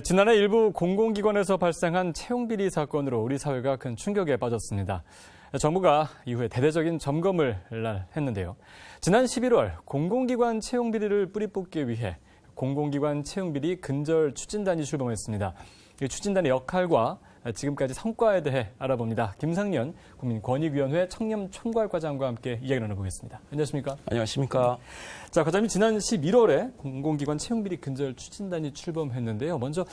지난해 일부 공공기관에서 발생한 채용비리 사건으로 우리 사회가 큰 충격에 빠졌습니다. 정부가 이후에 대대적인 점검을 했는데요. 지난 11월 공공기관 채용비리를 뿌리 뽑기 위해 공공기관 채용비리 근절 추진단이 출범했습니다. 이 추진단의 역할과 지금까지 성과에 대해 알아봅니다. 김상년 국민권익위원회 청렴총괄과장과 함께 이야기 나눠보겠습니다. 안녕하십니까? 안녕하십니까? 자, 과장님 지난 11월에 공공기관 채용비리 근절 추진단이 출범했는데요. 먼저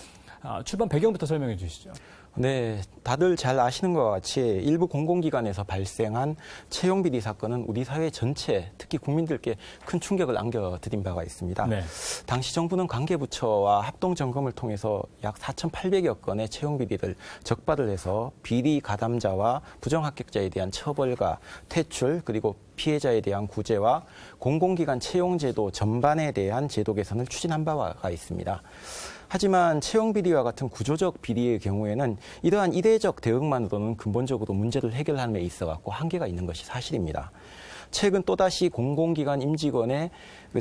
출범 배경부터 설명해 주시죠. 네, 다들 잘 아시는 것과 같이 일부 공공기관에서 발생한 채용비리 사건은 우리 사회 전체, 특히 국민들께 큰 충격을 안겨드린 바가 있습니다. 네. 당시 정부는 관계부처와 합동점검을 통해서 약 4,800여 건의 채용비리를 적발을 해서 비리 가담자와 부정합격자에 대한 처벌과 퇴출, 그리고 피해자에 대한 구제와 공공기관 채용제도 전반에 대한 제도 개선을 추진한 바가 있습니다. 하지만 채용비리와 같은 구조적 비리의 경우에는 이러한 이례적 대응만으로는 근본적으로 문제를 해결하는 데 있어서 한계가 있는 것이 사실입니다. 최근 또다시 공공기관 임직원의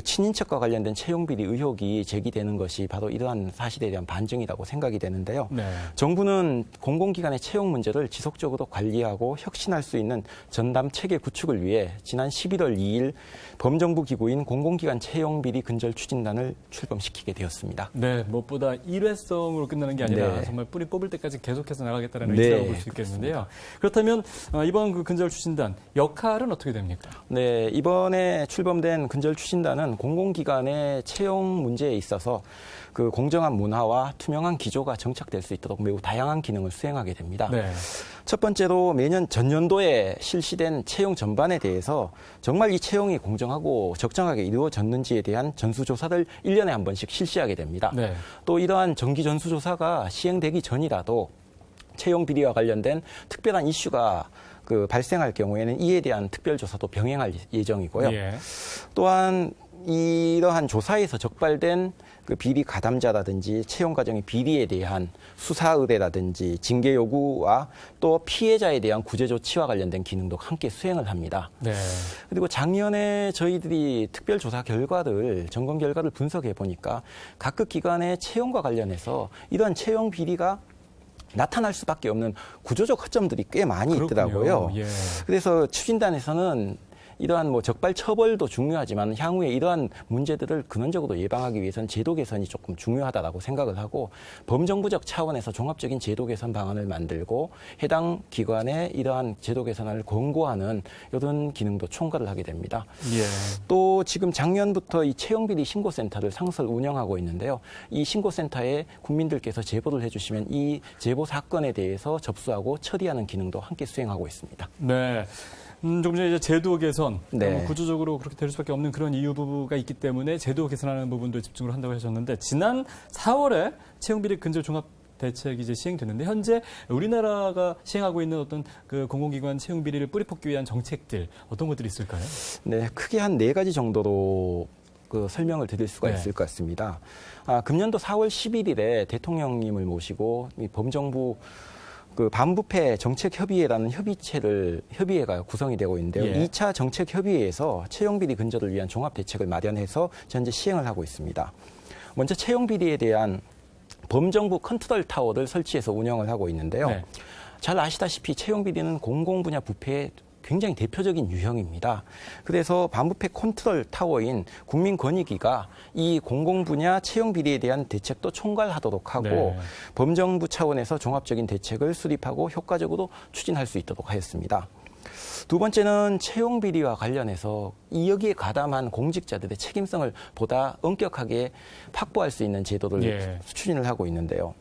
친인척과 관련된 채용비리 의혹이 제기되는 것이 바로 이러한 사실에 대한 반증이라고 생각이 되는데요. 네. 정부는 공공기관의 채용 문제를 지속적으로 관리하고 혁신할 수 있는 전담 체계 구축을 위해 지난 11월 2일 범정부 기구인 공공기관 채용비리 근절 추진단을 출범시키게 되었습니다. 네, 무엇보다 일회성으로 끝나는 게 아니라 네. 정말 뿌리 뽑을 때까지 계속해서 나가겠다는 의지라고 볼 수 있겠는데요. 그렇다면 이번 그 근절 추진단 역할은 어떻게 됩니까? 네, 이번에 출범된 근절 추진단은 공공기관의 채용 문제에 있어서 그 공정한 문화와 투명한 기조가 정착될 수 있도록 매우 다양한 기능을 수행하게 됩니다. 네. 첫 번째로 매년 전년도에 실시된 채용 전반에 대해서 정말 이 채용이 공정하고 적정하게 이루어졌는지에 대한 전수조사를 1년에 한 번씩 실시하게 됩니다. 네. 또 이러한 정기 전수조사가 시행되기 전이라도 채용 비리와 관련된 특별한 이슈가 발생할 경우에는 이에 대한 특별조사도 병행할 예정이고요. 예. 또한 이러한 조사에서 적발된 그 비리 가담자라든지 채용 과정의 비리에 대한 수사 의뢰라든지 징계 요구와 또 피해자에 대한 구제 조치와 관련된 기능도 함께 수행을 합니다. 네. 그리고 작년에 저희들이 특별조사 결과를 점검 결과를 분석해 보니까 각급 기관의 채용과 관련해서 이러한 채용 비리가 나타날 수밖에 없는 구조적 허점들이 꽤 많이 있더라고요. 예. 그래서 추진단에서는 이러한 적발 처벌도 중요하지만 향후에 이러한 문제들을 근원적으로 예방하기 위해서는 제도 개선이 조금 중요하다라고 생각을 하고 범정부적 차원에서 종합적인 제도 개선 방안을 만들고 해당 기관에 이러한 제도 개선을 권고하는 이런 기능도 총괄을 하게 됩니다. 예. 또 지금 작년부터 이 채용비리 신고센터를 상설 운영하고 있는데요. 이 신고센터에 국민들께서 제보를 해주시면 이 제보 사건에 대해서 접수하고 처리하는 기능도 함께 수행하고 있습니다. 네. 조금 전에 이제 제도 개선, 네. 구조적으로 그렇게 될 수밖에 없는 그런 이유가 있기 때문에 제도 개선하는 부분도 집중을 한다고 하셨는데 지난 4월에 채용비리 근절 종합 대책이 이제 시행됐는데 현재 우리나라가 시행하고 있는 어떤 그 공공기관 채용비리를 뿌리 뽑기 위한 정책들 어떤 것들이 있을까요? 네, 크게 한 4가지 정도로 설명을 드릴 수가 있을 것 같습니다. 금년도 4월 11일에 대통령님을 모시고 이 범정부 반부패 정책협의회라는 협의회가 구성이 되고 있는데요. 예. 2차 정책협의회에서 채용비리 근절을 위한 종합대책을 마련해서 현재 시행을 하고 있습니다. 먼저 채용비리에 대한 범정부 컨트롤 타워를 설치해서 운영을 하고 있는데요. 네. 잘 아시다시피 채용비리는 공공분야 부패의 굉장히 대표적인 유형입니다. 그래서 반부패 컨트롤 타워인 국민권익위가 이 공공분야 채용비리에 대한 대책도 총괄하도록 하고 네. 범정부 차원에서 종합적인 대책을 수립하고 효과적으로 추진할 수 있도록 하였습니다. 두 번째는 채용비리와 관련해서 여기에 가담한 공직자들의 책임성을 보다 엄격하게 확보할 수 있는 제도를 예. 추진을 하고 있는데요.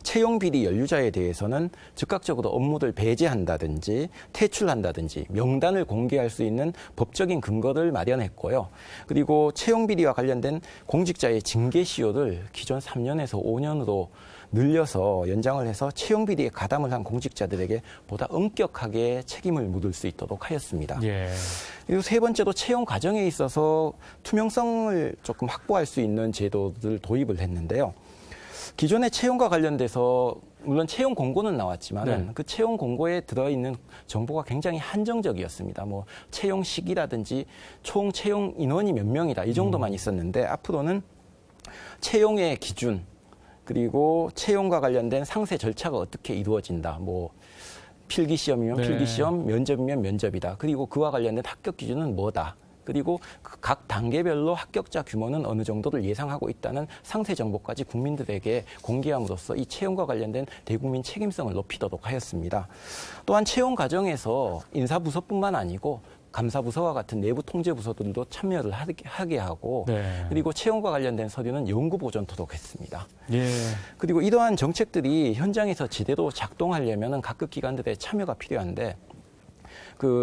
채용비리 연루자에 대해서는 즉각적으로 업무를 배제한다든지 퇴출한다든지 명단을 공개할 수 있는 법적인 근거를 마련했고요. 그리고 채용비리와 관련된 공직자의 징계 시효를 기존 3년에서 5년으로 늘려서 연장을 해서 채용비리에 가담을 한 공직자들에게 보다 엄격하게 책임을 묻을 수 있도록 하였습니다. 예. 그리고 세 번째로 채용 과정에 있어서 투명성을 조금 확보할 수 있는 제도를 도입을 했는데요. 기존의 채용과 관련돼서 물론 채용 공고는 나왔지만 네. 그 채용 공고에 들어있는 정보가 굉장히 한정적이었습니다. 채용 시기라든지 총 채용 인원이 몇 명이다 이 정도만 있었는데 앞으로는 채용의 기준 그리고 채용과 관련된 상세 절차가 어떻게 이루어진다. 뭐 필기 시험이면 네. 필기 시험, 면접이면 면접이다. 그리고 그와 관련된 합격 기준은 뭐다. 그리고 각 단계별로 합격자 규모는 어느 정도를 예상하고 있다는 상세 정보까지 국민들에게 공개함으로써 이 채용과 관련된 대국민 책임성을 높이도록 하였습니다. 또한 채용 과정에서 인사부서뿐만 아니고 감사부서와 같은 내부 통제부서들도 참여를 하게 하고 네. 그리고 채용과 관련된 서류는 연구 보존토록 했습니다. 예. 그리고 이러한 정책들이 현장에서 제대로 작동하려면 각급 기관들의 참여가 필요한데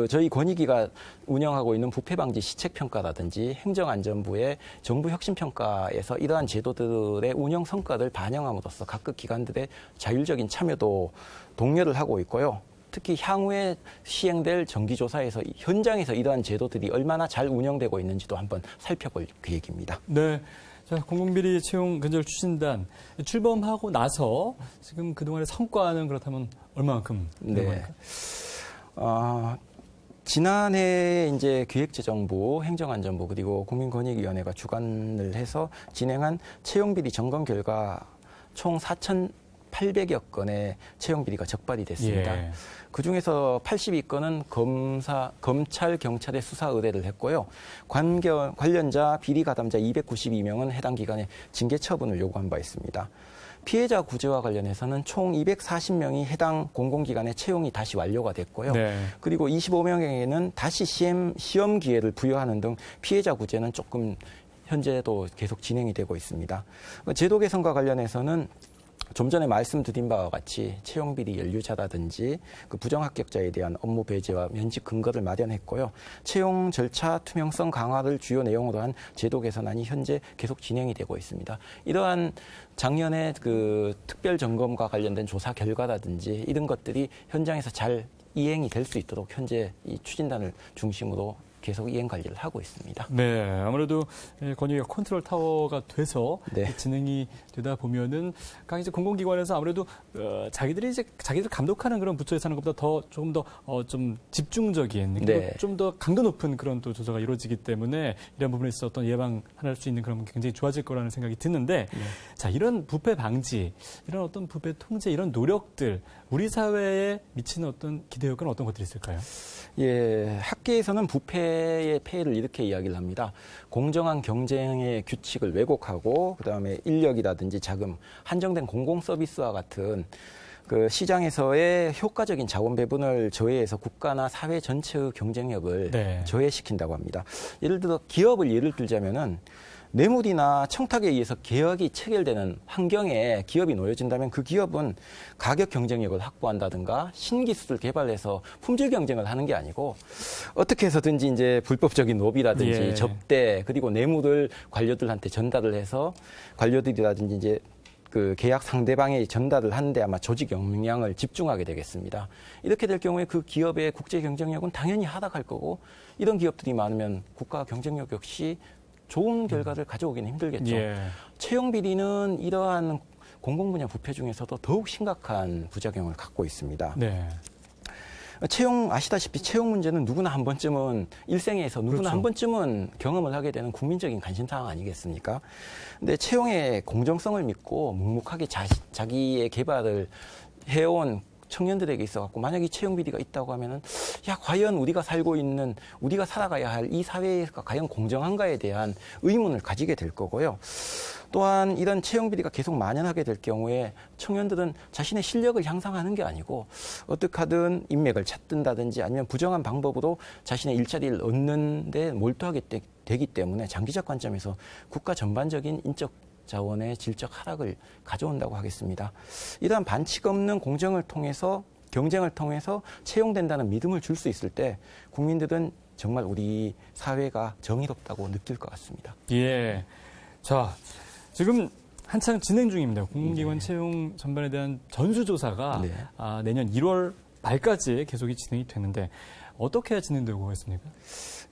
저희 권익위가 운영하고 있는 부패방지 시책평가라든지 행정안전부의 정부혁신평가에서 이러한 제도들의 운영 성과를 반영함으로써 각급 기관들의 자율적인 참여도 독려를 하고 있고요. 특히 향후에 시행될 정기조사에서 현장에서 이러한 제도들이 얼마나 잘 운영되고 있는지도 한번 살펴볼 계획입니다. 네. 자, 공공비리 채용 근절 추진단 출범하고 나서 지금 그동안의 성과는 그렇다면 얼마만큼 되는 네. 겁니까? 지난해 이제 기획재정부, 행정안전부 그리고 국민권익위원회가 주관을 해서 진행한 채용비리 점검 결과 총 4,800여 건의 채용비리가 적발이 됐습니다. 예. 그중에서 82건은 검찰, 경찰에 수사 의뢰를 했고요. 관련자, 비리 가담자 292명은 해당 기관에 징계 처분을 요구한 바 있습니다. 피해자 구제와 관련해서는 총 240명이 해당 공공기관에 채용이 다시 완료가 됐고요. 네. 그리고 25명에게는 다시 시험 기회를 부여하는 등 피해자 구제는 조금 현재도 계속 진행이 되고 있습니다. 제도 개선과 관련해서는 좀 전에 말씀드린 바와 같이 채용비리 연루자라든지 그 부정합격자에 대한 업무 배제와 면직 근거를 마련했고요. 채용 절차 투명성 강화를 주요 내용으로 한 제도 개선안이 현재 계속 진행이 되고 있습니다. 이러한 작년에 그 특별 점검과 관련된 조사 결과라든지 이런 것들이 현장에서 잘 이행이 될 수 있도록 현재 이 추진단을 중심으로 계속 이행 관리를 하고 있습니다. 네, 아무래도 권익위가 컨트롤 타워가 돼서 네. 진행이 되다 보면은 각 이제 공공기관에서 아무래도 자기들 감독하는 그런 부처에서 하는 것보다 더 조금 더 좀 집중적인 그리고 네. 좀 더 강도 높은 그런 또 조사가 이루어지기 때문에 이런 부분에 있어서 어떤 예방할 수 있는 그런 게 굉장히 좋아질 거라는 생각이 드는데 자, 이런 부패 방지, 이런 어떤 부패 통제 이런 노력들 우리 사회에 미치는 어떤 기대 효과는 어떤 것들이 있을까요? 예, 학계에서는 부패의 폐해를 이렇게 이야기를 합니다. 공정한 경쟁의 규칙을 왜곡하고 그다음에 인력이라든지 자금, 한정된 공공 서비스와 같은 그 시장에서의 효과적인 자원 배분을 저해해서 국가나 사회 전체의 경쟁력을 네. 저해시킨다고 합니다. 예를 들어 기업을 예를 들자면은 뇌물이나 청탁에 의해서 계약이 체결되는 환경에 기업이 놓여진다면 그 기업은 가격 경쟁력을 확보한다든가 신기술을 개발해서 품질 경쟁을 하는 게 아니고 어떻게 해서든지 이제 불법적인 로비라든지 예. 접대 그리고 뇌물을 관료들한테 전달을 해서 관료들이라든지 이제 그 계약 상대방에 전달을 하는데 아마 조직 역량을 집중하게 되겠습니다. 이렇게 될 경우에 그 기업의 국제 경쟁력은 당연히 하락할 거고 이런 기업들이 많으면 국가 경쟁력 역시 좋은 결과를 가져오기는 힘들겠죠. 예. 채용 비리는 이러한 공공분야 부패 중에서도 더욱 심각한 부작용을 갖고 있습니다. 네. 아시다시피 채용 문제는 누구나 한 번쯤은 일생에서 누구나 그렇죠. 한 번쯤은 경험을 하게 되는 국민적인 관심사항 아니겠습니까? 근데 채용의 공정성을 믿고 묵묵하게 자기의 개발을 해온 청년들에게 있어갖고 만약 이 채용 비리가 있다고 하면은 야 과연 우리가 살고 있는 우리가 살아가야 할 이 사회가 과연 공정한가에 대한 의문을 가지게 될 거고요. 또한 이런 채용 비리가 계속 만연하게 될 경우에 청년들은 자신의 실력을 향상하는 게 아니고 어떻게 하든 인맥을 찾든다든지 아니면 부정한 방법으로 자신의 일자리를 얻는 데 몰두하게 되기 때문에 장기적 관점에서 국가 전반적인 인적 자원의 질적 하락을 가져온다고 하겠습니다. 이러한 반칙 없는 공정을 통해서 경쟁을 통해서 채용된다는 믿음을 줄 수 있을 때 국민들은 정말 우리 사회가 정의롭다고 느낄 것 같습니다. 예. 자, 지금 한창 진행 중입니다. 공공기관 채용 전반에 대한 전수조사가 네. 내년 1월 말까지 계속이 진행이 되는데 어떻게 진행되고 있습니까?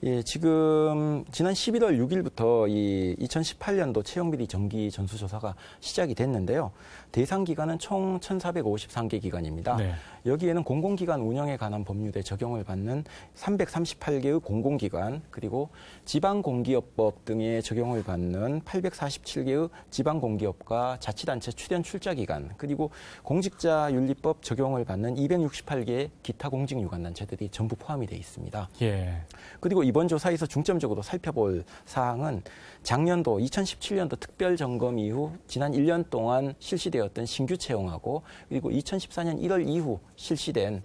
예, 지금 지난 11월 6일부터 이 2018년도 채용비리 정기 전수조사가 시작이 됐는데요. 대상 기관은 총 1,453개 기관입니다. 네. 여기에는 공공기관 운영에 관한 법률에 적용을 받는 338개의 공공기관, 그리고 지방공기업법 등에 적용을 받는 847개의 지방공기업과 자치단체 출연 출자기관, 그리고 공직자윤리법 적용을 받는 268개의 기타 공직유관단체들이 전부 포함이 되어 있습니다. 예. 그리고 이번 조사에서 중점적으로 살펴볼 사항은 작년도 2017년도 특별점검 이후 지난 1년 동안 실시되었던 신규 채용하고, 그리고 2014년 1월 이후 실시된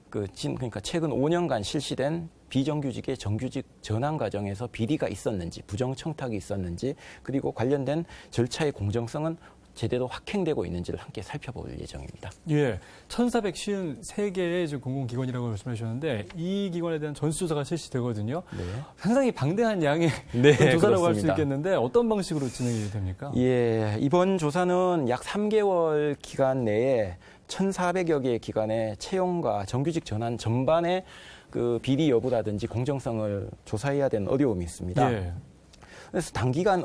그러니까 최근 5년간 실시된 비정규직의 정규직 전환 과정에서 비리가 있었는지, 부정 청탁이 있었는지, 그리고 관련된 절차의 공정성은 제대로 확행되고 있는지를 함께 살펴볼 예정입니다. 예, 1,453개의 지금 공공기관이라고 말씀해 주셨는데 이 기관에 대한 전수조사가 실시되거든요. 네. 상당히 방대한 양의 네, 조사라고 할 수 그렇습니다. 있겠는데 어떤 방식으로 진행이 됩니까? 예, 이번 조사는 약 3개월 기간 내에 1,400여 개의 기관의 채용과 정규직 전환 전반의 그 비리 여부라든지 공정성을 조사해야 되는 어려움이 있습니다. 예. 그래서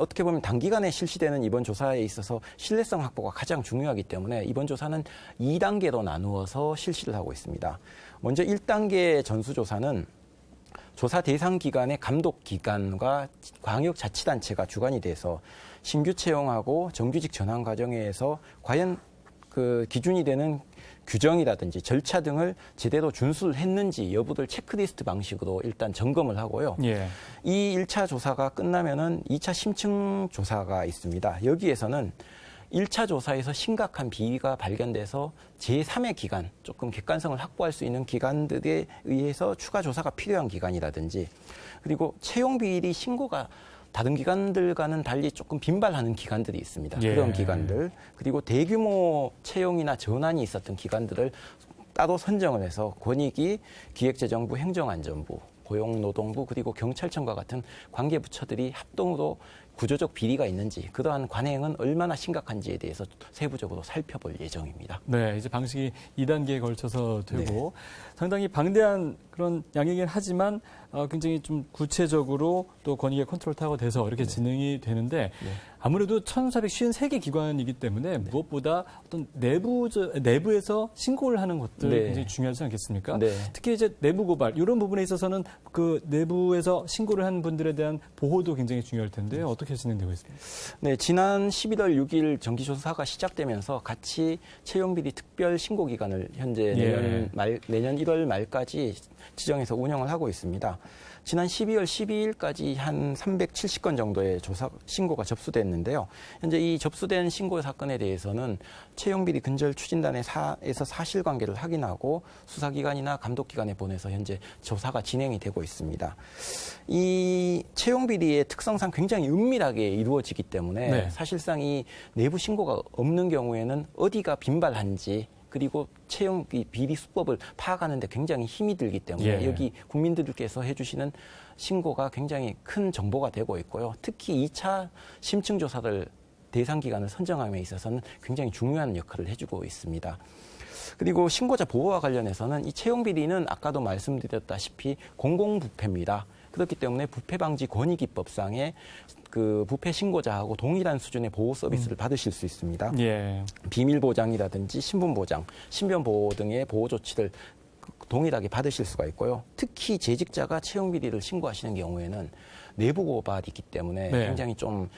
어떻게 보면 단기간에 실시되는 이번 조사에 있어서 신뢰성 확보가 가장 중요하기 때문에 이번 조사는 2단계로 나누어서 실시를 하고 있습니다. 먼저 1단계 전수조사는 조사 대상 기관의 감독기관과 광역자치단체가 주관이 돼서 신규 채용하고 정규직 전환 과정에서 과연 그 기준이 되는 규정이라든지 절차 등을 제대로 준수를 했는지 여부를 체크리스트 방식으로 일단 점검을 하고요. 예. 이 1차 조사가 끝나면은 2차 심층 조사가 있습니다. 여기에서는 1차 조사에서 심각한 비위가 발견돼서 제3의 기관, 조금 객관성을 확보할 수 있는 기관들에 의해서 추가 조사가 필요한 기관이라든지, 그리고 채용 비리 신고가 다른 기관들과는 달리 조금 빈발하는 기관들이 있습니다. 예. 그런 기관들, 그리고 대규모 채용이나 전환이 있었던 기관들을 따로 선정을 해서 권익위, 기획재정부, 행정안전부, 고용노동부, 그리고 경찰청과 같은 관계부처들이 합동으로 구조적 비리가 있는지, 그러한 관행은 얼마나 심각한지에 대해서 세부적으로 살펴볼 예정입니다. 네, 이제 방식이 2단계에 걸쳐서 되고 네. 상당히 방대한 그런 양이긴 하지만 굉장히 좀 구체적으로 또 권익의 컨트롤 타워가 돼서 이렇게 진행이 되는데 아무래도 1,453개 기관이기 때문에 무엇보다 어떤 내부에서 신고를 하는 것들 네. 굉장히 중요하지 않겠습니까? 네. 특히 이제 내부 고발 이런 부분에 있어서는 그 내부에서 신고를 한 분들에 대한 보호도 굉장히 중요할 텐데요. 어떻게 진행되고 있습니까? 네, 지난 11월 6일 정기조사가 시작되면서 같이 채용비리 특별 신고 기간을 현재 내년 1월 말까지 지정해서 운영을 하고 있습니다. 지난 12월 12일까지 한 370건 정도의 신고가 접수됐는데요. 현재 이 접수된 신고 사건에 대해서는 채용비리 근절 추진단에서 사실관계를 확인하고 수사기관이나 감독기관에 보내서 현재 조사가 진행이 되고 있습니다. 이 채용비리의 특성상 굉장히 은밀하게 이루어지기 때문에 네. 사실상 이 내부 신고가 없는 경우에는 어디가 빈발한지, 그리고 채용 비리 수법을 파악하는 데 굉장히 힘이 들기 때문에 여기 국민들께서 해주시는 신고가 굉장히 큰 정보가 되고 있고요. 특히 2차 심층 조사를 대상 기관을 선정함에 있어서는 굉장히 중요한 역할을 해주고 있습니다. 그리고 신고자 보호와 관련해서는 이 채용 비리는 아까도 말씀드렸다시피 공공부패입니다. 그렇기 때문에 부패방지권익위법상의 그 부패 신고자하고 동일한 수준의 보호 서비스를 받으실 수 있습니다. 예. 비밀 보장이라든지 신분 보장, 신변 보호 등의 보호 조치를 동일하게 받으실 수가 있고요. 특히 재직자가 채용 비리를 신고하시는 경우에는 내부 고발이 있기 때문에 굉장히 좀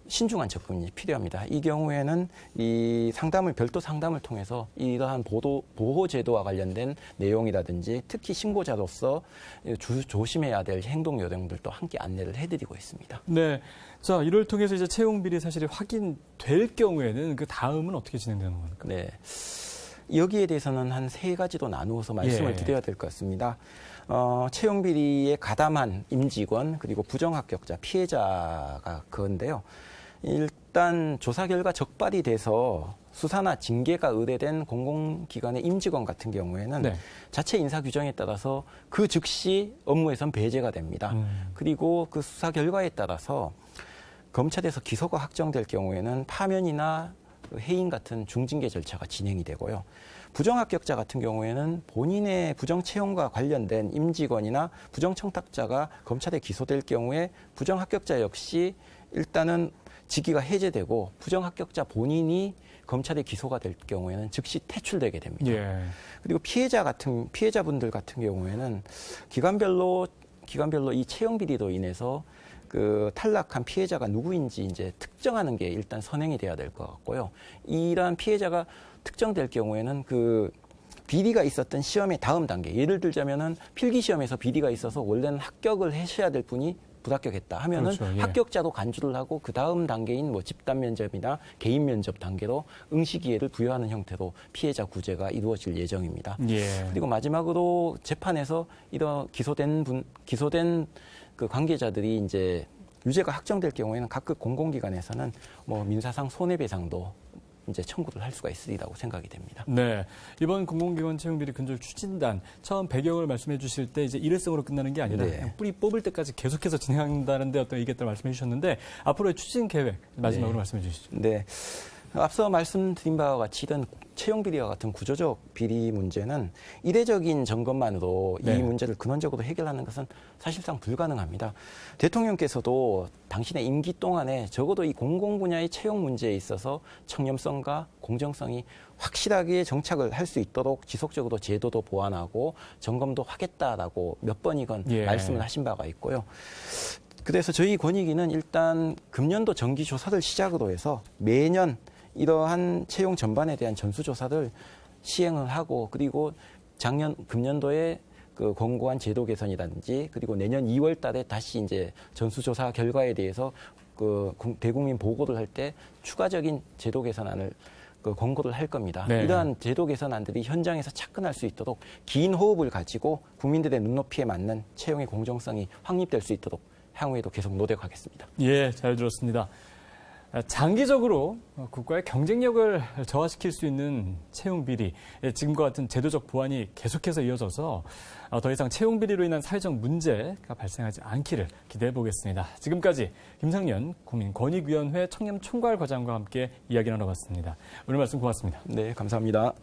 신중한 접근이 필요합니다. 이 경우에는 이 별도 상담을 통해서 이러한 보호 제도와 관련된 내용이라든지 특히 신고자로서 조심해야 될 행동 요령들도 함께 안내를 해드리고 있습니다. 네. 자, 이를 통해서 이제 채용 비리 사실이 확인될 경우에는 그 다음은 어떻게 진행되는 겁니까? 네. 여기에 대해서는 한 3가지로 나누어서 말씀을 드려야 될 것 같습니다. 채용 비리에 가담한 임직원, 그리고 부정합격자, 피해자가 그건데요. 일단 조사 결과 적발이 돼서 수사나 징계가 의뢰된 공공기관의 임직원 같은 경우에는 자체 인사 규정에 따라서 그 즉시 업무에선 배제가 됩니다. 그리고 그 수사 결과에 따라서 검찰에서 기소가 확정될 경우에는 파면이나 해임 같은 중징계 절차가 진행이 되고요. 부정합격자 같은 경우에는 본인의 부정채용과 관련된 임직원이나 부정청탁자가 검찰에 기소될 경우에 부정합격자 역시 일단은 직위가 해제되고 부정합격자 본인이 검찰에 기소가 될 경우에는 즉시 퇴출되게 됩니다. 예. 그리고 피해자분들 같은 경우에는 기간별로 이 채용 비리로 인해서 그 탈락한 피해자가 누구인지 이제 특정하는 게 일단 선행이 돼야 될 것 같고요. 이러한 피해자가 특정될 경우에는 그 비리가 있었던 시험의 다음 단계, 예를 들자면은 필기 시험에서 비리가 있어서 원래는 합격을 하셔야 될 분이 불합격했다 하면은 그렇죠. 예. 합격자도 간주를 하고 그 다음 단계인 뭐 집단 면접이나 개인 면접 단계로 응시 기회를 부여하는 형태로 피해자 구제가 이루어질 예정입니다. 예. 그리고 마지막으로 재판에서 이런 기소된 그 관계자들이 이제 유죄가 확정될 경우에는 각급 공공기관에서는 뭐 민사상 손해배상도 이제 청구를 할 수가 있으리라고 생각이 됩니다. 네. 이번 공공기관 채용비리 근절 추진단 처음 배경을 말씀해 주실 때 이제 일회성으로 끝나는 게 아니라 네. 그냥 뿌리 뽑을 때까지 계속해서 진행한다는데 어떤 의견들 말씀해 주셨는데 앞으로의 추진 계획 마지막으로 네. 말씀해 주시죠. 네. 앞서 말씀드린 바와 같이 이런 채용 비리와 같은 구조적 비리 문제는 이례적인 점검만으로 네. 이 문제를 근원적으로 해결하는 것은 사실상 불가능합니다. 대통령께서도 당신의 임기 동안에 적어도 이 공공 분야의 채용 문제에 있어서 청렴성과 공정성이 확실하게 정착을 할 수 있도록 지속적으로 제도도 보완하고 점검도 하겠다라고 몇 번이건 예. 말씀을 하신 바가 있고요. 그래서 저희 권익위는 일단 금년도 정기조사를 시작으로 해서 매년 이러한 채용 전반에 대한 전수조사를 시행을 하고 그리고 금년도에 그 권고한 제도 개선이라든지 그리고 내년 2월 달에 다시 이제 전수조사 결과에 대해서 그 대국민 보고를 할 때 추가적인 제도 개선안을 그 권고를 할 겁니다. 네. 이러한 제도 개선안들이 현장에서 착근할 수 있도록 긴 호흡을 가지고 국민들의 눈높이에 맞는 채용의 공정성이 확립될 수 있도록 향후에도 계속 노력하겠습니다. 예, 잘 들었습니다. 장기적으로 국가의 경쟁력을 저하시킬 수 있는 채용 비리, 지금과 같은 제도적 보완이 계속해서 이어져서 더 이상 채용 비리로 인한 사회적 문제가 발생하지 않기를 기대해 보겠습니다. 지금까지 김상년 국민권익위원회 청렴총괄과장과 함께 이야기 나눠봤습니다. 오늘 말씀 고맙습니다. 네, 감사합니다.